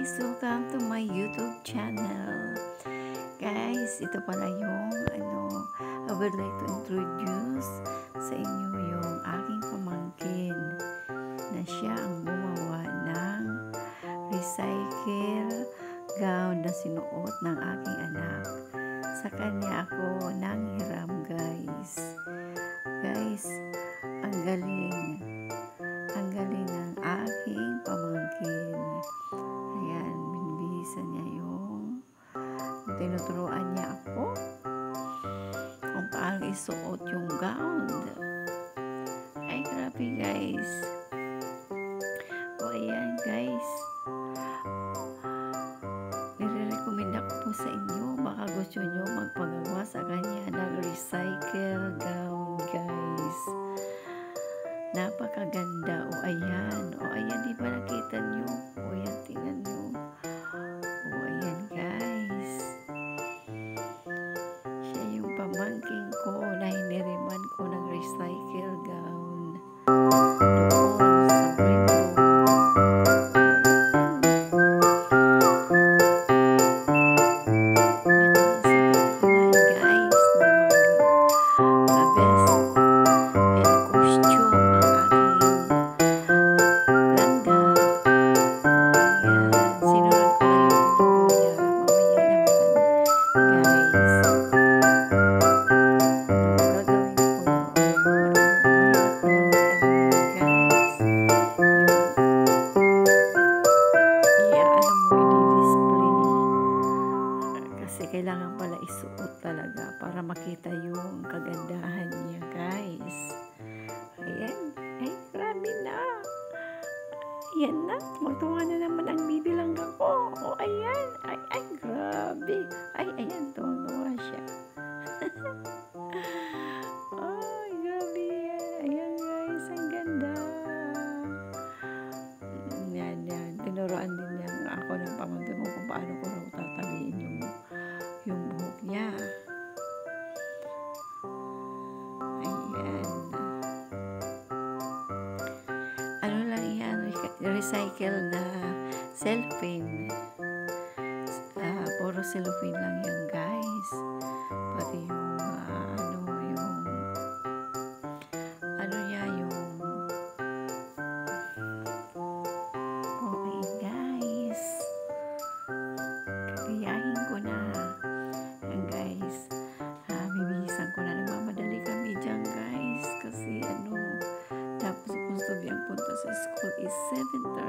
guys! Welcome to my YouTube channel. Guys, ito pala yung I would like to introduce sa inyo yung aking pamangkin na siya ang gumawa ng recycle gown na sinuot ng aking anak. Sa kanya ako nanghiram, guys. Guys, ang galing ng aking pamangkin. Ayan, binibihisan niya yung tinuturuan niya ako kung paano isuot yung gown. Ay, grabe, guys. O, ayan, guys. Nire-recommend ako po sa inyo. Baka gusto nyo magpagawa sa kanya ng recycle gown, guys. Napakaganda. O, ayan. O, ayan. Di ba nakita nyo? O, ayan. Tingnan nyo. O, ayan, guys. Siya yung pamangking ko na hiniriman ko ng recycle gown. Doon sa window. Kailangan pala isuot talaga para makita yung kagandahan niya, guys. Ayan. Ay, grabe na. Ayan na. Magtunga na naman ang bibilang ako. O, ayan. Ay, grabe. Ay, ayan. Tunga siya. Ay, grabe. Ayan, guys. Ang ganda. Yan. Tinuruan din niya ako ng pamangkin ko kung paano ko raw tatabihin yung buhok niya. Ayan. Ano lang yan? Recycle na cellophane. Puro cellophane lang yan, guys. Pati yung okay, guys. Kakayahin ko na. Guys, bibihisan ko na. Nagmamadali kami dyan, guys, kasi tapos gusto biyang punta sa school is 7:30.